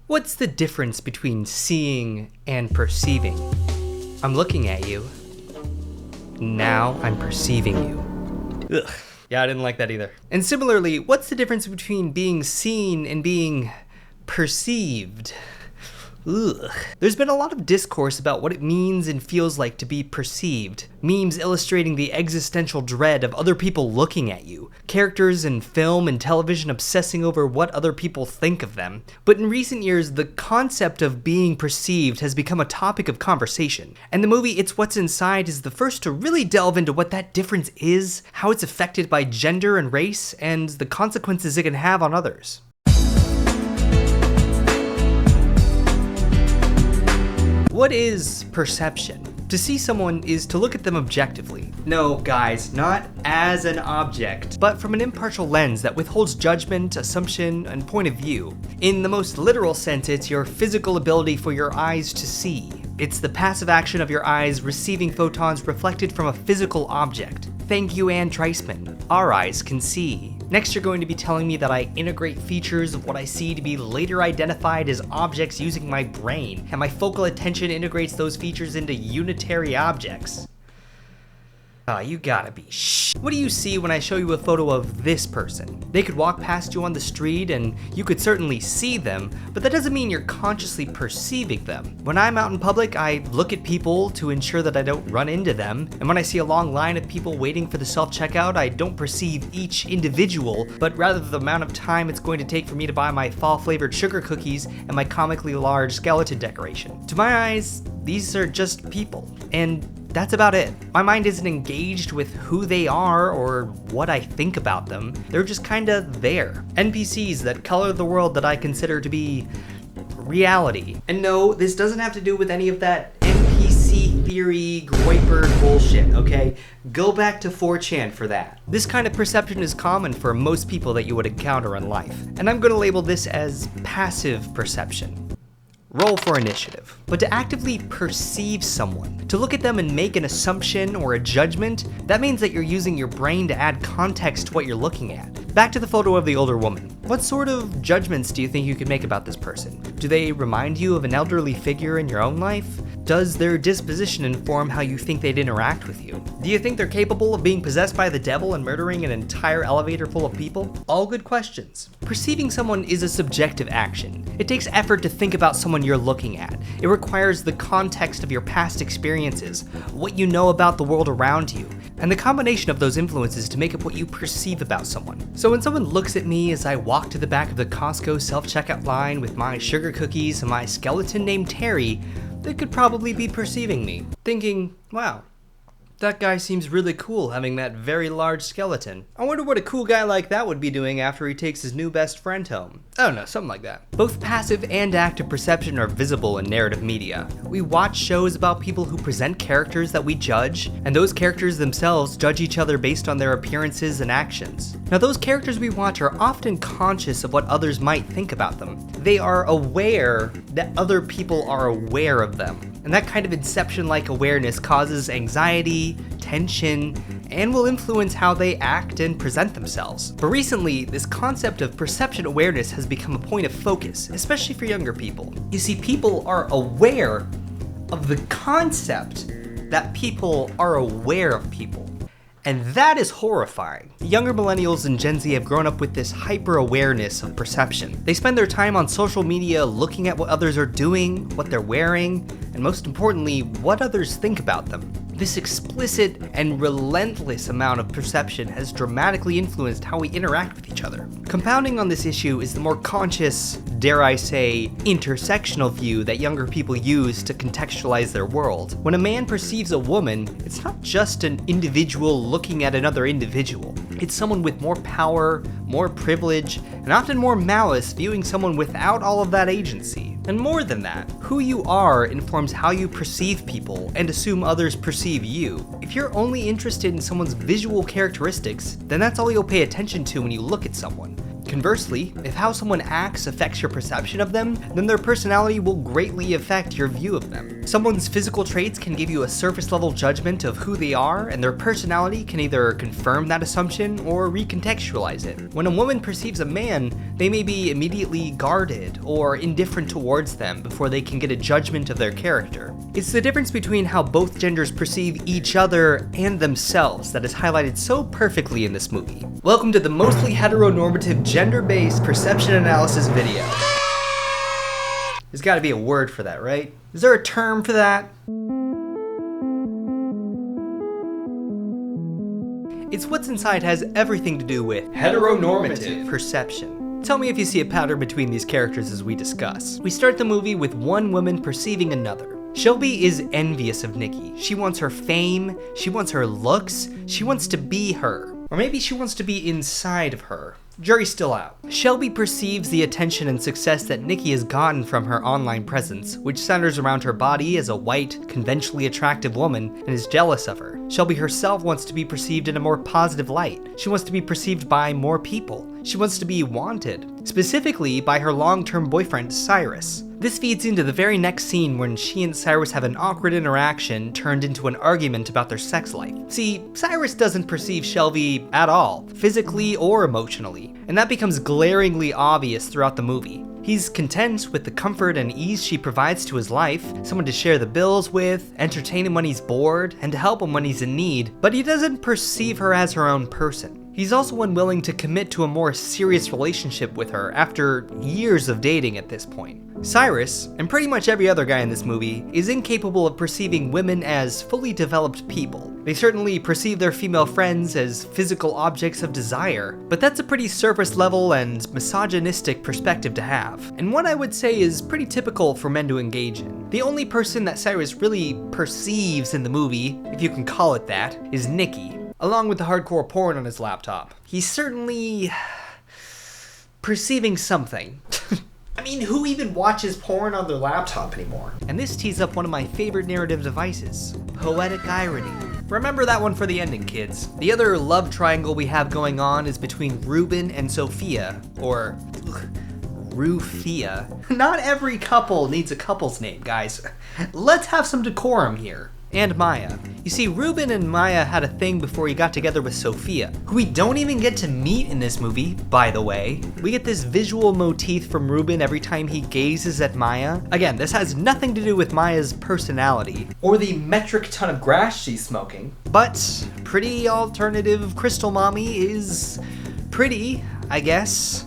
What's the difference between seeing and perceiving? I'm looking at you. Now I'm perceiving you. Ugh. Yeah, I didn't like that either. And similarly, what's the difference between being seen and being perceived? Ugh. There's been a lot of discourse about what it means and feels like to be perceived. Memes illustrating the existential dread of other people looking at you. Characters in film and television obsessing over what other people think of them. But in recent years, the concept of being perceived has become a topic of conversation. And the movie It's What's Inside is the first to really delve into what that difference is, how it's affected by gender and race, and the consequences it can have on others. What is perception? To see someone is to look at them objectively. No, guys, not as an object, but from an impartial lens that withholds judgment, assumption, and point of view. In the most literal sense, it's your physical ability for your eyes to see. It's the passive action of your eyes receiving photons reflected from a physical object. Thank you, Anne Treisman. Our eyes can see. Next, you're going to be telling me that I integrate features of what I see to be later identified as objects using my brain, and my focal attention integrates those features into unitary objects. Ah, you gotta be What do you see when I show you a photo of this person? They could walk past you on the street and you could certainly see them, but that doesn't mean you're consciously perceiving them. When I'm out in public, I look at people to ensure that I don't run into them, and when I see a long line of people waiting for the self-checkout, I don't perceive each individual, but rather the amount of time it's going to take for me to buy my fall-flavored sugar cookies and my comically large skeleton decoration. To my eyes, these are just people, and that's about it. My mind isn't engaged with who they are or what I think about them. They're just kinda there. NPCs that color the world that I consider to be reality. And no, this doesn't have to do with any of that NPC theory, Groyper bullshit, okay? Go back to 4chan for that. This kind of perception is common for most people that you would encounter in life, and I'm gonna label this as passive perception. Roll for initiative. But to actively perceive someone, to look at them and make an assumption or a judgment, that means that you're using your brain to add context to what you're looking at. Back to the photo of the older woman. What sort of judgments do you think you could make about this person? Do they remind you of an elderly figure in your own life? Does their disposition inform how you think they'd interact with you? Do you think they're capable of being possessed by the devil and murdering an entire elevator full of people? All good questions. Perceiving someone is a subjective action. It takes effort to think about someone you're looking at. It requires the context of your past experiences, what you know about the world around you, and the combination of those influences to make up what you perceive about someone. So when someone looks at me as I walk to the back of the Costco self-checkout line with my sugar cookies and my skeleton named Terry, they could probably be perceiving me, thinking, wow, that guy seems really cool having that very large skeleton. I wonder what a cool guy like that would be doing after he takes his new best friend home. I don't know, something like that. Both passive and active perception are visible in narrative media. We watch shows about people who present characters that we judge, and those characters themselves judge each other based on their appearances and actions. Now, those characters we watch are often conscious of what others might think about them. They are aware that other people are aware of them. And that kind of inception-like awareness causes anxiety, tension, and will influence how they act and present themselves. But recently, this concept of perception awareness has become a point of focus, especially for younger people. You see, people are aware of the concept that people are aware of people. And that is horrifying. Younger millennials and Gen Z have grown up with this hyper-awareness of perception. They spend their time on social media looking at what others are doing, what they're wearing, and most importantly, what others think about them. This explicit and relentless amount of perception has dramatically influenced how we interact with each other. Compounding on this issue is the more conscious, dare I say, intersectional view that younger people use to contextualize their world. When a man perceives a woman, it's not just an individual looking at another individual. It's someone with more power, more privilege, and often more malice viewing someone without all of that agency. And more than that, who you are informs how you perceive people and assume others perceive you. If you're only interested in someone's visual characteristics, then that's all you'll pay attention to when you look at someone. Conversely, if how someone acts affects your perception of them, then their personality will greatly affect your view of them. Someone's physical traits can give you a surface-level judgment of who they are, and their personality can either confirm that assumption or recontextualize it. When a woman perceives a man, they may be immediately guarded or indifferent towards them before they can get a judgment of their character. It's the difference between how both genders perceive each other and themselves that is highlighted so perfectly in this movie. Welcome to the mostly heteronormative gender-based perception analysis video. There's gotta be a word for that, right? Is there a term for that? It's what's inside has everything to do with heteronormative perception. Tell me if you see a pattern between these characters as we discuss. We start the movie with one woman perceiving another. Shelby is envious of Nikki. She wants her fame, she wants her looks, she wants to be her. Or maybe she wants to be inside of her. Jury's still out. Shelby perceives the attention and success that Nikki has gotten from her online presence, which centers around her body as a white, conventionally attractive woman, and is jealous of her. Shelby herself wants to be perceived in a more positive light. She wants to be perceived by more people. She wants to be wanted, specifically by her long-term boyfriend, Cyrus. This feeds into the very next scene when she and Cyrus have an awkward interaction turned into an argument about their sex life. See, Cyrus doesn't perceive Shelby at all, physically or emotionally, and that becomes glaringly obvious throughout the movie. He's content with the comfort and ease she provides to his life, someone to share the bills with, entertain him when he's bored, and to help him when he's in need, but he doesn't perceive her as her own person. He's also unwilling to commit to a more serious relationship with her after years of dating at this point. Cyrus, and pretty much every other guy in this movie, is incapable of perceiving women as fully developed people. They certainly perceive their female friends as physical objects of desire, but that's a pretty surface level and misogynistic perspective to have, and one I would say is pretty typical for men to engage in. The only person that Cyrus really perceives in the movie, if you can call it that, is Nikki, along with the hardcore porn on his laptop. He's certainly perceiving something. I mean, who even watches porn on their laptop anymore? And this tees up one of my favorite narrative devices, poetic irony. Remember that one for the ending, kids. The other love triangle we have going on is between Ruben and Sophia, or Rufia. Not every couple needs a couple's name, guys. Let's have some decorum here. And Maya. You see, Ruben and Maya had a thing before he got together with Sophia, who we don't even get to meet in this movie, by the way. We get this visual motif from Ruben every time he gazes at Maya. Again, this has nothing to do with Maya's personality, or the metric ton of grass she's smoking, but pretty alternative Crystal Mommy is pretty, I guess.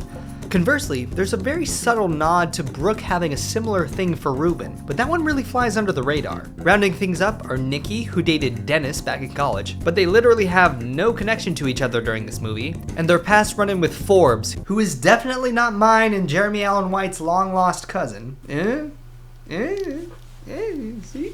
Conversely, there's a very subtle nod to Brooke having a similar thing for Ruben, but that one really flies under the radar. Rounding things up are Nikki, who dated Dennis back in college, but they literally have no connection to each other during this movie, and their past run-in with Forbes, who is definitely not mine and Jeremy Allen White's long-lost cousin. See?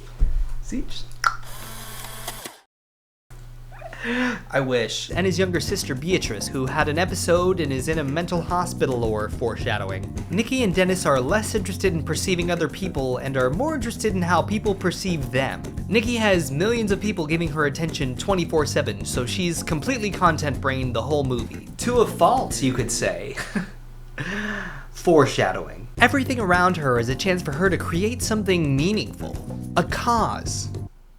I wish. And his younger sister Beatrice, who had an episode and is in a mental hospital or foreshadowing. Nikki and Dennis are less interested in perceiving other people and are more interested in how people perceive them. Nikki has millions of people giving her attention 24/7, so she's completely content-brained the whole movie. To a fault, you could say. Foreshadowing. Everything around her is a chance for her to create something meaningful. A cause.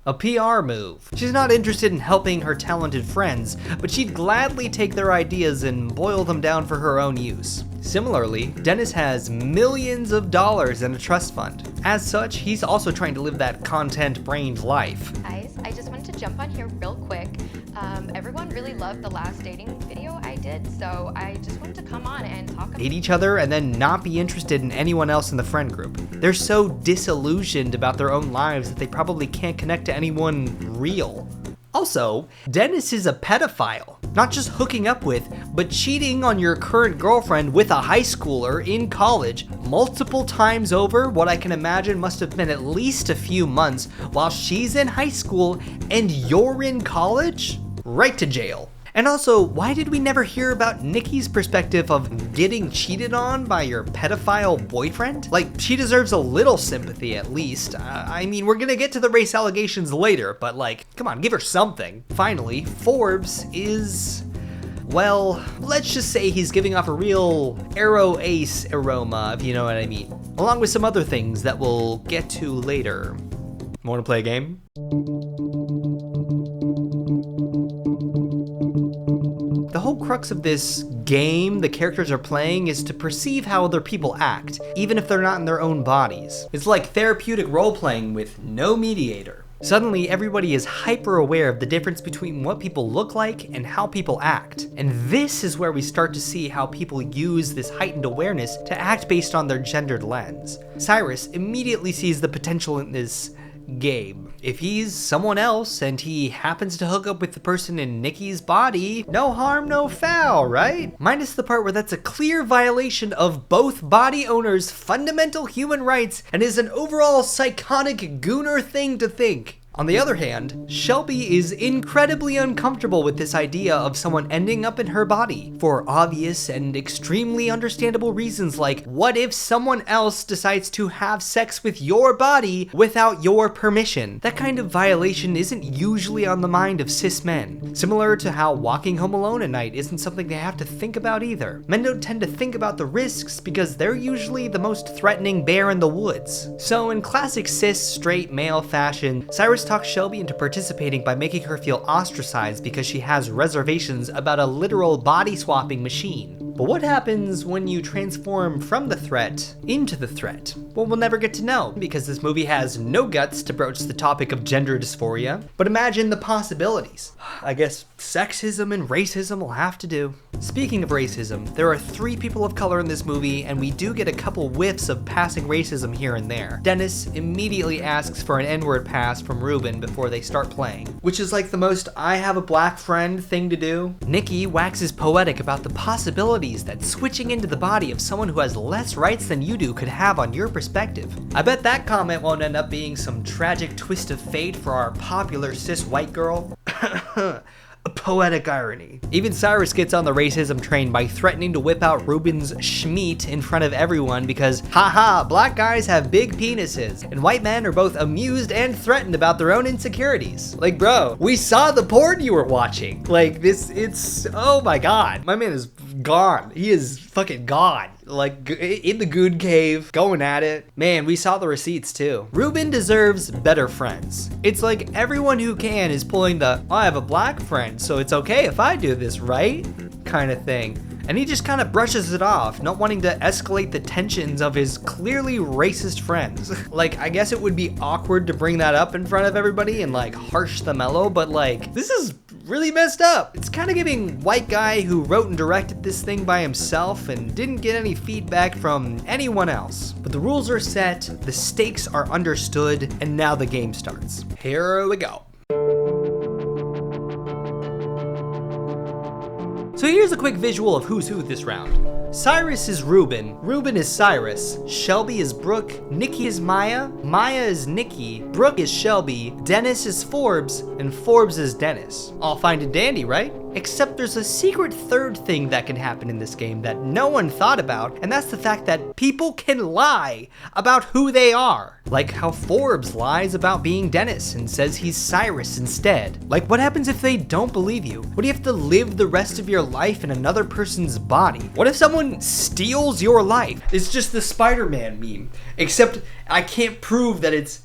A PR move. She's not interested in helping her talented friends, but she'd gladly take their ideas and boil them down for her own use. Similarly, Dennis has millions of dollars in a trust fund. As such, he's also trying to live that content-brained life. Guys, I just wanted to jump on here real quick. Everyone really loved the last dating video I did, so I just wanted to come on and talk about Hate each other and then not be interested in anyone else in the friend group. They're so disillusioned about their own lives that they probably can't connect to anyone real. Also, Dennis is a pedophile. Not just hooking up with, but cheating on your current girlfriend with a high schooler in college multiple times over what I can imagine must have been at least a few months while she's in high school and you're in college? Right to jail. And also, why did we never hear about Nikki's perspective of getting cheated on by your pedophile boyfriend? Like, she deserves a little sympathy at least. I mean, we're gonna get to the race allegations later, but like, come on, give her something. Finally, Forbes is well, let's just say he's giving off a real Aero Ace aroma, if you know what I mean. Along with some other things that we'll get to later. Want to play a game? The whole crux of this game the characters are playing is to perceive how other people act, even if they're not in their own bodies. It's like therapeutic role-playing with no mediator. Suddenly, everybody is hyper aware of the difference between what people look like and how people act. And this is where we start to see how people use this heightened awareness to act based on their gendered lens. Cyrus immediately sees the potential in this game. If he's someone else and he happens to hook up with the person in Nikki's body, no harm, no foul, right? Minus the part where that's a clear violation of both body owners' fundamental human rights and is an overall psychotic gooner thing to think. On the other hand, Shelby is incredibly uncomfortable with this idea of someone ending up in her body for obvious and extremely understandable reasons like, what if someone else decides to have sex with your body without your permission? That kind of violation isn't usually on the mind of cis men. Similar to how walking home alone at night isn't something they have to think about either. Men don't tend to think about the risks because they're usually the most threatening bear in the woods. So in classic cis straight male fashion, Cyrus talks Shelby into participating by making her feel ostracized because she has reservations about a literal body swapping machine. But what happens when you transform from the threat into the threat? Well, we'll never get to know, because this movie has no guts to broach the topic of gender dysphoria, but imagine the possibilities. I guess sexism and racism will have to do. Speaking of racism, there are 3 people of color in this movie, and we do get a couple whiffs of passing racism here and there. Dennis immediately asks for an N-word pass from Ruben before they start playing, which is like the most I have a black friend thing to do. Nikki waxes poetic about the possibilities that switching into the body of someone who has less rights than you do could have on your perspective. I bet that comment won't end up being some tragic twist of fate for our popular cis white girl. A poetic irony. Even Cyrus gets on the racism train by threatening to whip out Ruben's schmeat in front of everyone because, haha, black guys have big penises, and white men are both amused and threatened about their own insecurities. Like, bro, we saw the porn you were watching. Like, it's, oh my god. My man is gone. He is fucking gone. Like, in the goon cave, going at it. Man, we saw the receipts too. Ruben deserves better friends. It's like everyone who can is pulling the, I have a black friend, so it's okay if I do this, right? Kind of thing. And he just kind of brushes it off, not wanting to escalate the tensions of his clearly racist friends. Like, I guess it would be awkward to bring that up in front of everybody and like harsh the mellow, but like, this is really messed up. It's kind of giving white guy who wrote and directed this thing by himself and didn't get any feedback from anyone else. But the rules are set, the stakes are understood, and now the game starts. Here we go. So here's a quick visual of who's who this round. Cyrus is Ruben, Ruben is Cyrus, Shelby is Brooke, Nikki is Maya, Maya is Nikki, Brooke is Shelby, Dennis is Forbes, and Forbes is Dennis. All fine and dandy, right? Except there's a secret third thing that can happen in this game that no one thought about, and that's the fact that people can lie about who they are. Like how Forbes lies about being Dennis and says he's Cyrus instead. Like, what happens if they don't believe you? What do you have to live the rest of your life in another person's body? What if someone steals your life? It's just the Spider-Man meme, except I can't prove that it's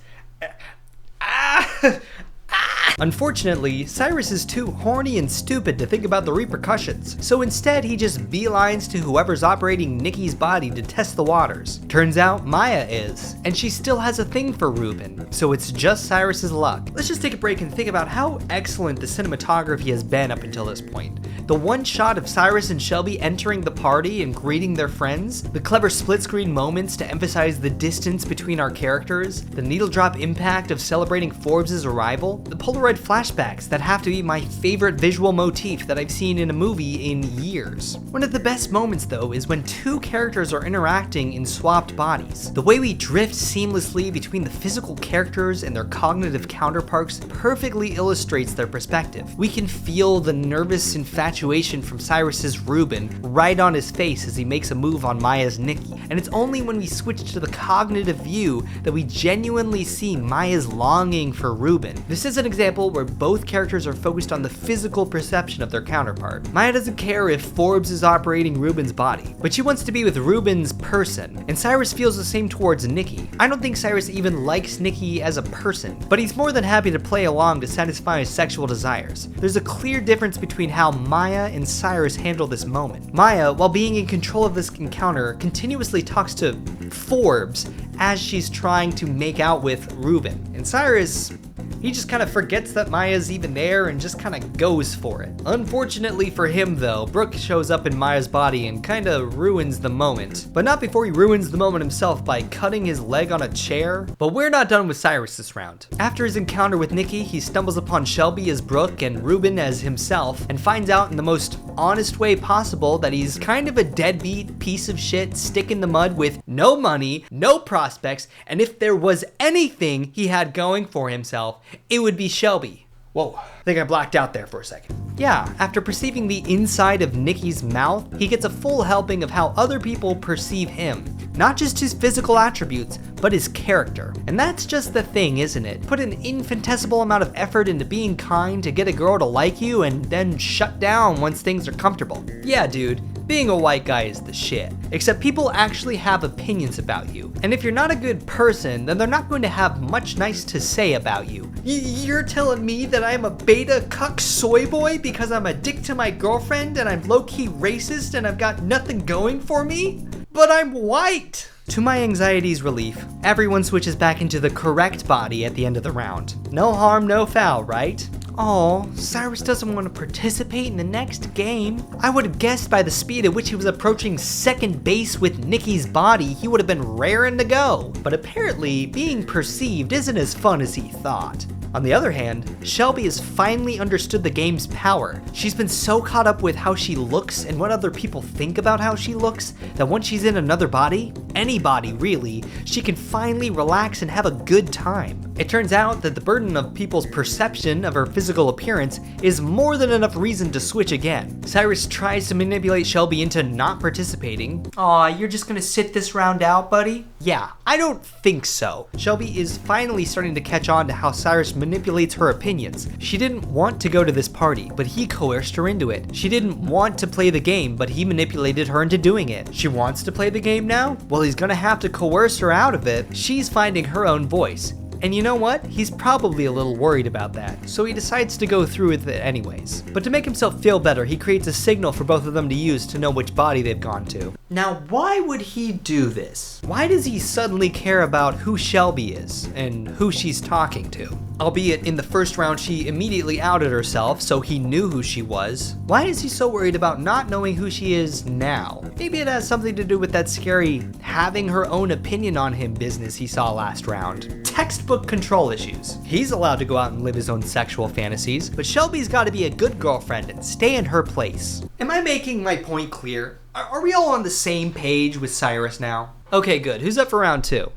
Unfortunately, Cyrus is too horny and stupid to think about the repercussions, so instead he just beelines to whoever's operating Nikki's body to test the waters. Turns out Maya is, and she still has a thing for Ruben, so it's just Cyrus's luck. Let's just take a break and think about how excellent the cinematography has been up until this point. The one shot of Cyrus and Shelby entering the party and greeting their friends, the clever split screen moments to emphasize the distance between our characters, the needle drop impact of celebrating Forbes' arrival, the Polaroid flashbacks that have to be my favorite visual motif that I've seen in a movie in years. One of the best moments though is when 2 characters are interacting in swapped bodies. The way we drift seamlessly between the physical characters and their cognitive counterparts perfectly illustrates their perspective. We can feel the nervous infatuation from Cyrus's Ruben right on his face as he makes a move on Maya's Nikki, and it's only when we switch to the cognitive view that we genuinely see Maya's longing for Ruben. This is an example example where both characters are focused on the physical perception of their counterpart. Maya doesn't care if Forbes is operating Ruben's body, but she wants to be with Ruben's person, and Cyrus feels the same towards Nikki. I don't think Cyrus even likes Nikki as a person, but he's more than happy to play along to satisfy his sexual desires. There's a clear difference between how Maya and Cyrus handle this moment. Maya, while being in control of this encounter, continuously talks to Forbes as she's trying to make out with Ruben. And Cyrus, he just kind of forgets that Maya's even there and just kind of goes for it. Unfortunately for him though, Brooke shows up in Maya's body and kind of ruins the moment. But not before he ruins the moment himself by cutting his leg on a chair. But we're not done with Cyrus this round. After his encounter with Nikki, he stumbles upon Shelby as Brooke and Ruben as himself, and finds out in the most honest way possible that he's kind of a deadbeat piece of shit, stick in the mud with no money, no prospects, and if there was anything he had going for himself, it would be Shelby. Whoa, I think I blacked out there for a second. Yeah, after perceiving the inside of Nikki's mouth, he gets a full helping of how other people perceive him. Not just his physical attributes, but his character. And that's just the thing, isn't it? Put an infinitesimal amount of effort into being kind to get a girl to like you and then shut down once things are comfortable. Yeah, dude. Being a white guy is the shit. Except people actually have opinions about you. And if you're not a good person, then they're not going to have much nice to say about you. You're telling me that I'm a beta cuck soy boy because I'm a dick to my girlfriend and I'm low-key racist and I've got nothing going for me? But I'm white! To my anxiety's relief, everyone switches back into the correct body at the end of the round. No harm, no foul, right? Oh, Cyrus doesn't want to participate in the next game. I would have guessed by the speed at which he was approaching second base with Nikki's body, he would have been raring to go. But apparently, being perceived isn't as fun as he thought. On the other hand, Shelby has finally understood the game's power. She's been so caught up with how she looks and what other people think about how she looks that once she's in another body, any body really, she can finally relax and have a good time. It turns out that the burden of people's perception of her physical appearance is more than enough reason to switch again. Cyrus tries to manipulate Shelby into not participating. Aw, you're just gonna sit this round out, buddy? Yeah, I don't think so. Shelby is finally starting to catch on to how Cyrus manipulates her opinions. She didn't want to go to this party, but he coerced her into it. She didn't want to play the game, but he manipulated her into doing it. She wants to play the game now? Well, he's gonna have to coerce her out of it. She's finding her own voice. And you know what? He's probably a little worried about that, so he decides to go through with it anyways. But to make himself feel better, he creates a signal for both of them to use to know which body they've gone to. Now, why would he do this? Why does he suddenly care about who Shelby is and who she's talking to? Albeit in the first round she immediately outed herself, so he knew who she was. Why is he so worried about not knowing who she is now? Maybe it has something to do with that scary having her own opinion on him business he saw last round. Textbook control issues. He's allowed to go out and live his own sexual fantasies, but Shelby's gotta be a good girlfriend and stay in her place. Am I making my point clear? Are we all on the same page with Cyrus now? Okay, good. Who's up for round two?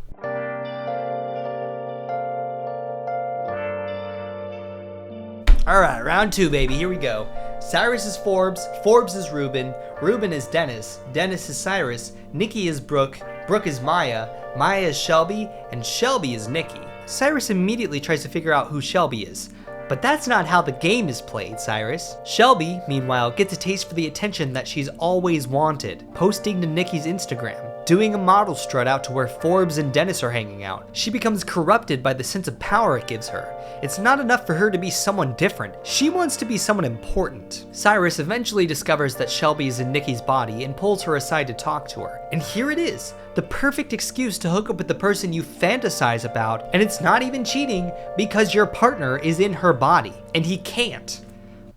Alright, round two, baby. Here we go. Cyrus is Forbes, Forbes is Ruben, Ruben is Dennis, Dennis is Cyrus, Nikki is Brooke, Brooke is Maya, Maya is Shelby, and Shelby is Nikki. Cyrus immediately tries to figure out who Shelby is. But that's not how the game is played, Cyrus. Shelby, meanwhile, gets a taste for the attention that she's always wanted, posting to Nikki's Instagram, doing a model strut out to where Forbes and Dennis are hanging out. She becomes corrupted by the sense of power it gives her. It's not enough for her to be someone different. She wants to be someone important. Cyrus eventually discovers that Shelby is in Nikki's body and pulls her aside to talk to her. And here it is, the perfect excuse to hook up with the person you fantasize about, and it's not even cheating because your partner is in her body, and he can't.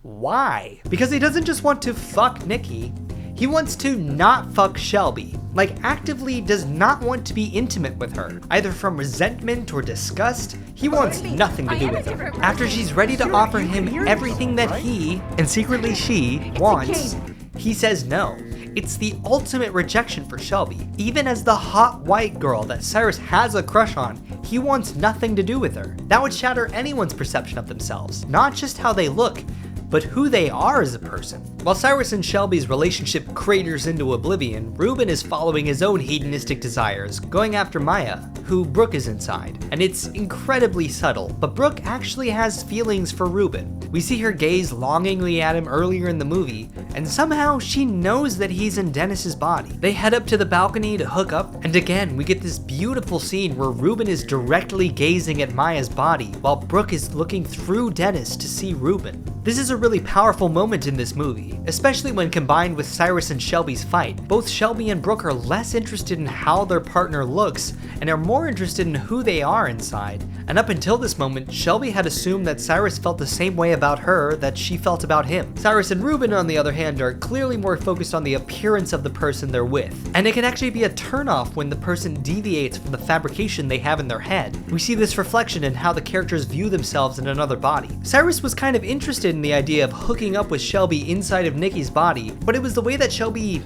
Why? Because he doesn't just want to fuck Nikki, he wants to not fuck Shelby. Like, actively does not want to be intimate with her, either from resentment or disgust. He wants nothing to do with her. After she's ready to offer him everything that he, and secretly she, wants, he says no. It's the ultimate rejection for Shelby. Even as the hot white girl that Cyrus has a crush on, he wants nothing to do with her. That would shatter anyone's perception of themselves, not just how they look, but who they are as a person. While Cyrus and Shelby's relationship craters into oblivion, Ruben is following his own hedonistic desires, going after Maya, who Brooke is inside, and it's incredibly subtle, but Brooke actually has feelings for Ruben. We see her gaze longingly at him earlier in the movie, and somehow she knows that he's in Dennis's body. They head up to the balcony to hook up, and again we get this beautiful scene where Ruben is directly gazing at Maya's body while Brooke is looking through Dennis to see Ruben. This is a really powerful moment in this movie, especially when combined with Cyrus and Shelby's fight. Both Shelby and Brooke are less interested in how their partner looks and are more interested in who they are inside. And up until this moment, Shelby had assumed that Cyrus felt the same way about her that she felt about him. Cyrus and Ruben, on the other hand, are clearly more focused on the appearance of the person they're with. And it can actually be a turnoff when the person deviates from the fabrication they have in their head. We see this reflection in how the characters view themselves in another body. Cyrus was kind of interested in the idea of hooking up with Shelby inside of Nikki's body, but it was the way that Shelby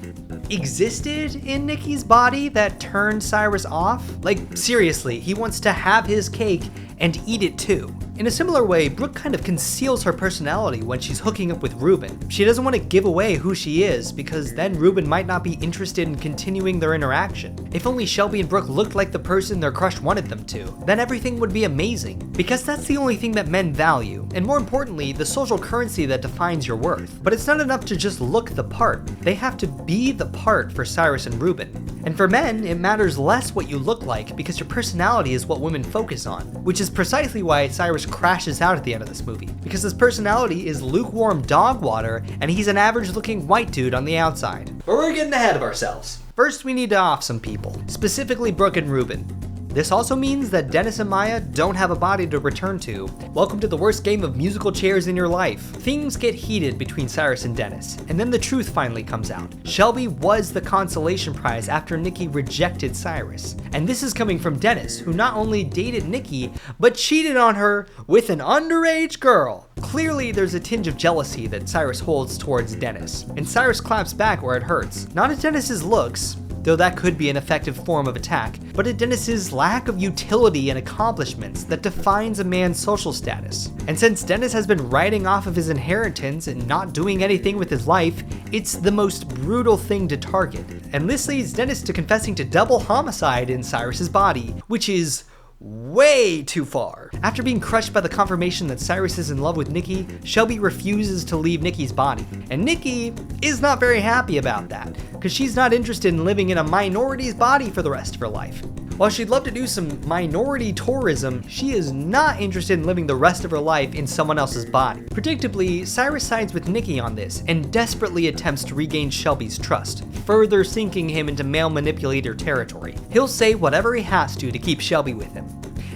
existed in Nikki's body that turned Cyrus off. Like, seriously, he wants to have his cake and eat it too. In a similar way, Brooke kind of conceals her personality when she's hooking up with Ruben. She doesn't want to give away who she is because then Ruben might not be interested in continuing their interaction. If only Shelby and Brooke looked like the person their crush wanted them to, then everything would be amazing. Because that's the only thing that men value, and more importantly, the social currency that defines your worth. But it's not enough to just look the part. They have to be the part for Cyrus and Ruben. And for men, it matters less what you look like because your personality is what women focus on, which is precisely why Cyrus crashes out at the end of this movie, because his personality is lukewarm dog water and he's an average looking white dude on the outside. But we're getting ahead of ourselves. First, we need to off some people, specifically Brooke and Ruben. This also means that Dennis and Maya don't have a body to return to. Welcome to the worst game of musical chairs in your life. Things get heated between Cyrus and Dennis, and then the truth finally comes out. Shelby was the consolation prize after Nikki rejected Cyrus. And this is coming from Dennis, who not only dated Nikki, but cheated on her with an underage girl. Clearly, there's a tinge of jealousy that Cyrus holds towards Dennis, and Cyrus claps back where it hurts. Not at Dennis's looks, though that could be an effective form of attack, but at Dennis's lack of utility and accomplishments that defines a man's social status. And since Dennis has been riding off of his inheritance and not doing anything with his life, it's the most brutal thing to target. And this leads Dennis to confessing to double homicide in Cyrus's body, which is way too far. After being crushed by the confirmation that Cyrus is in love with Nikki, Shelby refuses to leave Nikki's body. And Nikki is not very happy about that, because she's not interested in living in a minority's body for the rest of her life. While she'd love to do some minority tourism, she is not interested in living the rest of her life in someone else's body. Predictably, Cyrus sides with Nikki on this and desperately attempts to regain Shelby's trust, further sinking him into male manipulator territory. He'll say whatever he has to keep Shelby with him.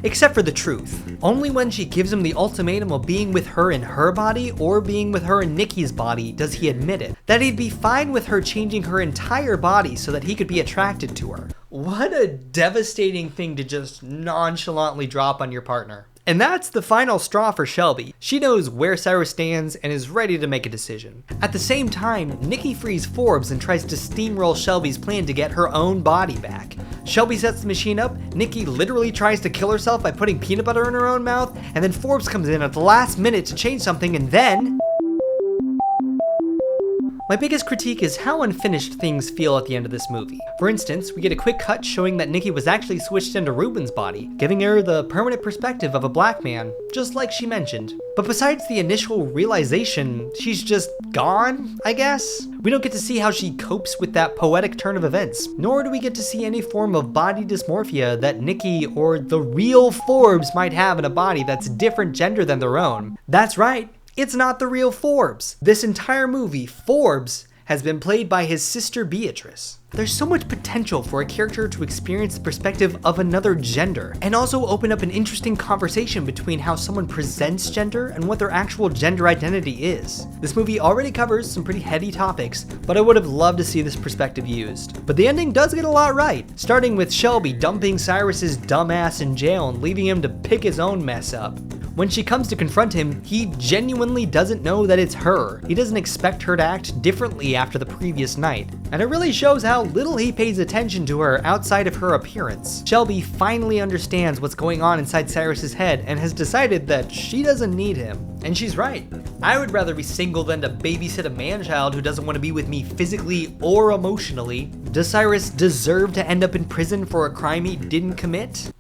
Except for the truth. Only when she gives him the ultimatum of being with her in her body or being with her in Nikki's body does he admit it. That he'd be fine with her changing her entire body so that he could be attracted to her. What a devastating thing to just nonchalantly drop on your partner. And that's the final straw for Shelby. She knows where Cyrus stands and is ready to make a decision. At the same time, Nikki frees Forbes and tries to steamroll Shelby's plan to get her own body back. Shelby sets the machine up, Nikki literally tries to kill herself by putting peanut butter in her own mouth, and then Forbes comes in at the last minute to change something, and then... My biggest critique is how unfinished things feel at the end of this movie. For instance, we get a quick cut showing that Nikki was actually switched into Ruben's body, giving her the permanent perspective of a black man, just like she mentioned. But besides the initial realization, she's just gone, I guess? We don't get to see how she copes with that poetic turn of events, nor do we get to see any form of body dysmorphia that Nikki or the real Forbes might have in a body that's different gender than their own. That's right. It's not the real Forbes. This entire movie, Forbes, has been played by his sister Beatrice. There's so much potential for a character to experience the perspective of another gender, and also open up an interesting conversation between how someone presents gender and what their actual gender identity is. This movie already covers some pretty heady topics, but I would have loved to see this perspective used. But the ending does get a lot right, starting with Shelby dumping Cyrus's dumbass in jail and leaving him to pick his own mess up. When she comes to confront him, he genuinely doesn't know that it's her. He doesn't expect her to act differently after the previous night. And it really shows how little he pays attention to her outside of her appearance. Shelby finally understands what's going on inside Cyrus's head and has decided that she doesn't need him. And she's right. I would rather be single than to babysit a man-child who doesn't want to be with me physically or emotionally. Does Cyrus deserve to end up in prison for a crime he didn't commit?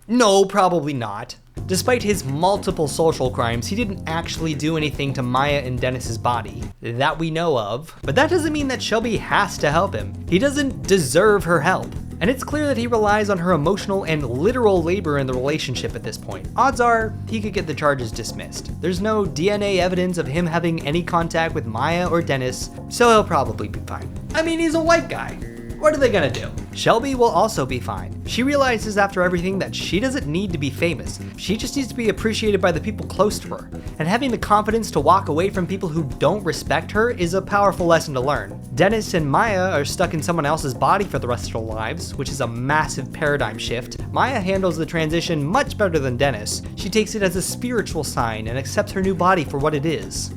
No, probably not. Despite his multiple social crimes, he didn't actually do anything to Maya and Dennis's body, that we know of. But that doesn't mean that Shelby has to help him. He doesn't deserve her help. And it's clear that he relies on her emotional and literal labor in the relationship at this point. Odds are, he could get the charges dismissed. There's no DNA evidence of him having any contact with Maya or Dennis, so he'll probably be fine. I mean, he's a white guy. What are they gonna do? Shelby will also be fine. She realizes after everything that she doesn't need to be famous. She just needs to be appreciated by the people close to her. And having the confidence to walk away from people who don't respect her is a powerful lesson to learn. Dennis and Maya are stuck in someone else's body for the rest of their lives, which is a massive paradigm shift. Maya handles the transition much better than Dennis. She takes it as a spiritual sign and accepts her new body for what it is.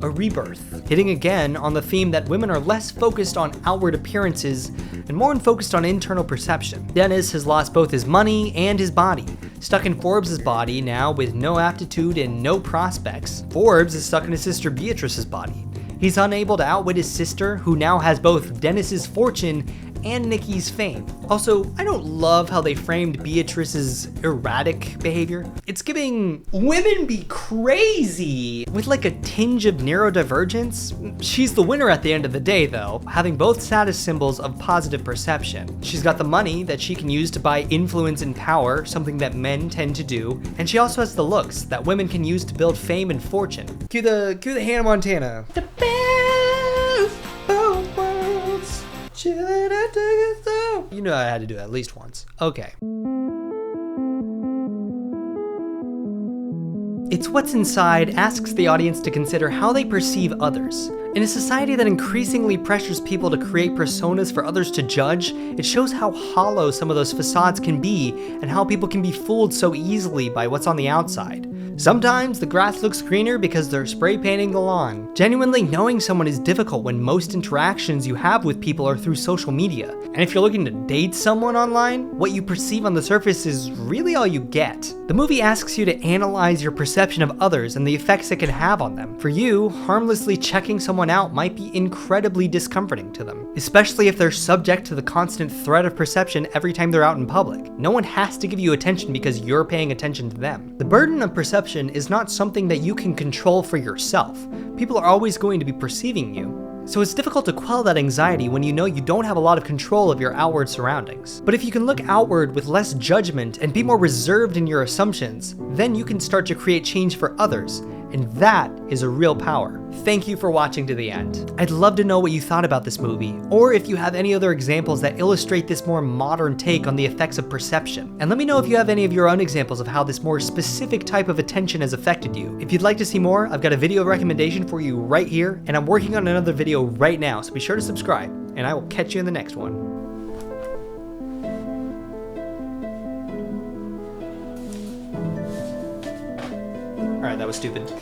A rebirth, hitting again on the theme that women are less focused on outward appearances and more focused on internal perception. Dennis has lost both his money and his body, stuck in Forbes' body now with no aptitude and no prospects. Forbes is stuck in his sister Beatrice's body. He's unable to outwit his sister, who now has both Dennis's fortune and Nikki's fame. Also, I don't love how they framed Beatrice's erratic behavior. It's giving women be crazy with like a tinge of neurodivergence. She's the winner at the end of the day though, having both status symbols of positive perception. She's got the money that she can use to buy influence and power, something that men tend to do, and she also has the looks that women can use to build fame and fortune. Cue the Hannah Montana. The best of worlds. Should I take it so? You know I had to do that at least once. Okay. It's What's Inside asks the audience to consider how they perceive others. In a society that increasingly pressures people to create personas for others to judge, it shows how hollow some of those facades can be and how people can be fooled so easily by what's on the outside. Sometimes the grass looks greener because they're spray painting the lawn. Genuinely knowing someone is difficult when most interactions you have with people are through social media. And if you're looking to date someone online, what you perceive on the surface is really all you get. The movie asks you to analyze your perception of others and the effects it can have on them. For you, harmlessly checking someone out might be incredibly discomforting to them, especially if they're subject to the constant threat of perception every time they're out in public. No one has to give you attention because you're paying attention to them. The burden of perception is not something that you can control for yourself. People are always going to be perceiving you. So it's difficult to quell that anxiety when you know you don't have a lot of control of your outward surroundings. But if you can look outward with less judgment and be more reserved in your assumptions, then you can start to create change for others. And that is a real power. Thank you for watching to the end. I'd love to know what you thought about this movie, or if you have any other examples that illustrate this more modern take on the effects of perception. And let me know if you have any of your own examples of how this more specific type of attention has affected you. If you'd like to see more, I've got a video recommendation for you right here, and I'm working on another video right now, so be sure to subscribe, and I will catch you in the next one. Alright, that was stupid.